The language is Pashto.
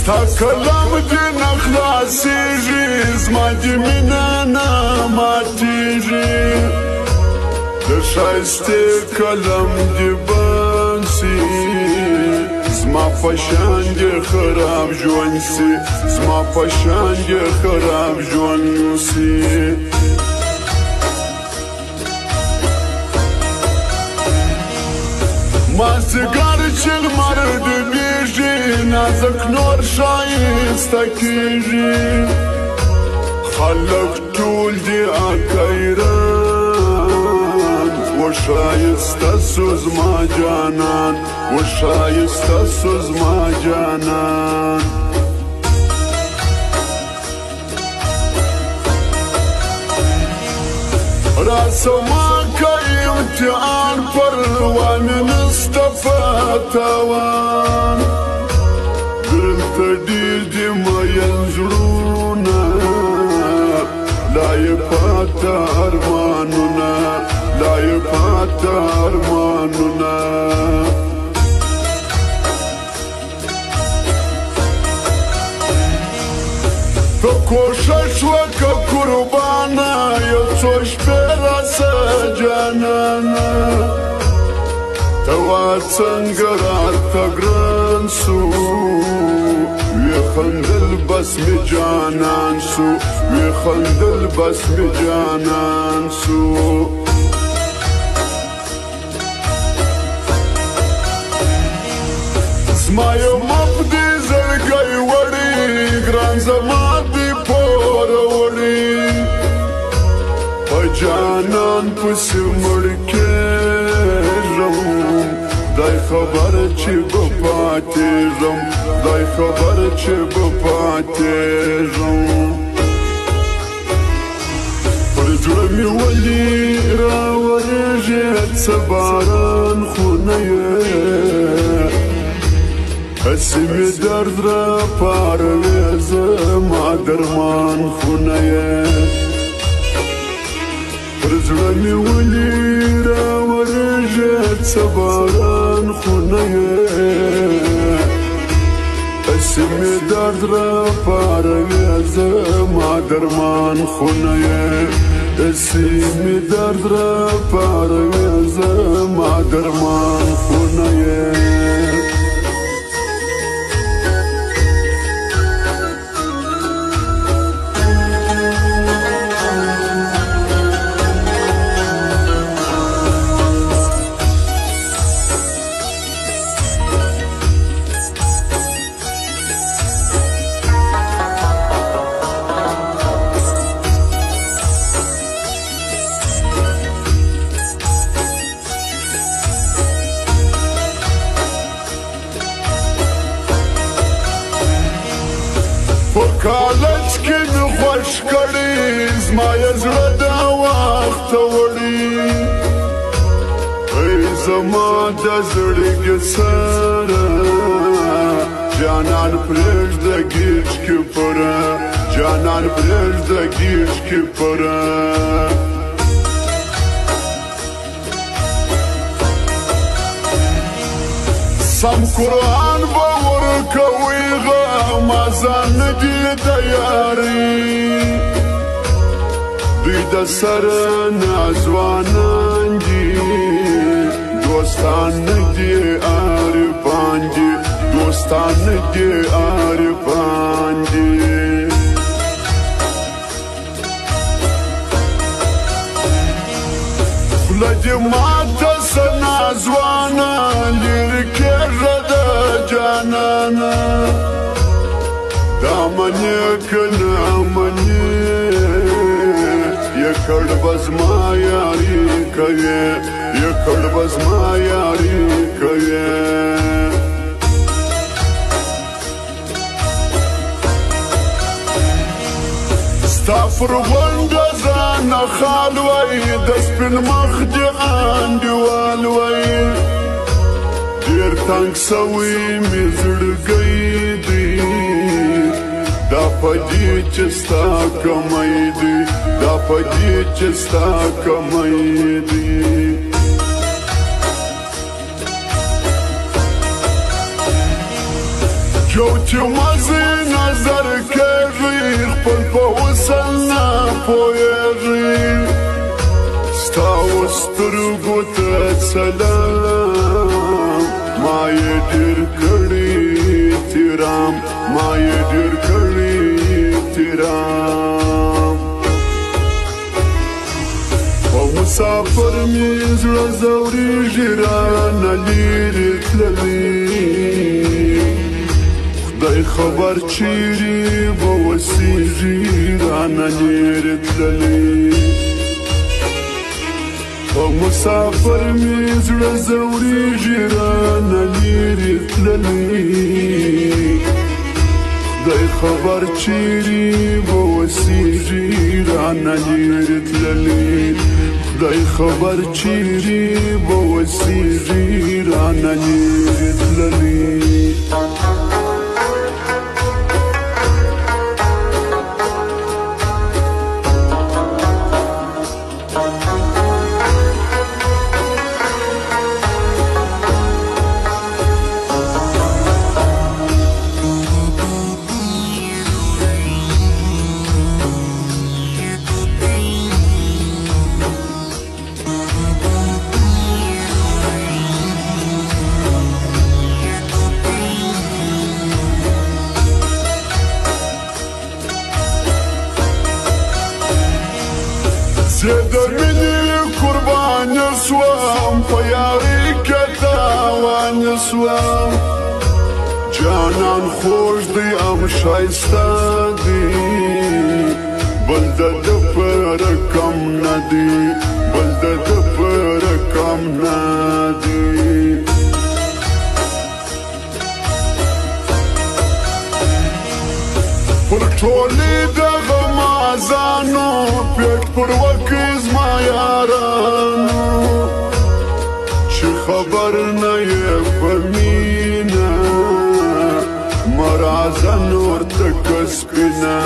ستا کلام دی نخلاصیږي زما د مینه نه ماتیږي د ښایستې کلم دی بنسي زما په شان دی خراب ژوند سي زما په شان دی خراب ژوند سي مازدیګر چې لمر ډوبېږي نازک نور ښایسته کېږي خلک ټول دي اکیران وښایسته سو زما جانان وښایسته سو زما جانان راسما که امتحان پروان نسته فتوان دلته ډېر دي مین زړونه لا یې پاته ارمانونه لا یې پاته ارمانونه ته کوښښ وکړه قربانه یو څو شپې راسه جانانه ته وا څنګه راته ګران سو وی خندل بس مې جانان سو وی خندل بس مې جانان سو زما یو مبدي زړګی وړي ګران زما دې پوره وړي په جانان پسې مړ کېږم خدای خبر چې به پاتېږم خدای خبر چې به پاتېږم پر زړه مې ولې راورېږي څه باران خو نه یې هسې مې درد راپاروې زما درمان خو نه یې پر زړه مې ولې راورېږي څه باران خو نه یې هسې مې درد راپاروې زما درمان خو نه یې هسې مې درد راپاروې زما درمان خو نه یې په کالج کې مې خوښ کړي زما یې زړه دا وخته وړي ای زما د زړګي سره جانان پرېږده ګیج کې پره جانان پرېږده ګیج کې پره سم قرآن به ورکوي غمازان دي تیاري دوی د سره ناځوانان دي دوستان دي عارفان دي دوستان دي عارفان دي خوله دې ماته څه ناځوانه لرې کېږه د جانانه دا منې که نه منې یې کړ به زما یاري کوې یې کړ به زما یاري کوې ستا پر غونډه ځانه خال وی د سپین مخ دې انډیوال وی ډېر تنګ سوی مې زړګی دی دا په دې چې ستا کمی دی دا په دې چې ستا کمی دی شوتي مزي نظر کېږي خپل په وصل نه پوهېږي ستا سترګو ته سلام ما یې ډېر کړي احترام ما یې ډېر کړي احترام په مسافر مې زړه ځورېږي رانه لېرې تللي خدای خبر چیرې به وسېږي رانه لېرې تللي په مسافر مې زړه ځورېږي رانه لېرې تللي خدای خبر چیرې به وسېږي رانه لېرې تللي خدای خبر چیرې به وسېږي رانه لېرې تللي زه د مینې قربانه سوم په یارۍ کې تاوانه سوم جانان خوږ دی ام ښایسته دی بل د ده په رقم نه دی بل د ده په رقم نه دی پر ټولې دغه مازانو پیټ پر وکړې زما یارانو چې خبر نه یې په مینه مه راځه نور تکه سپینه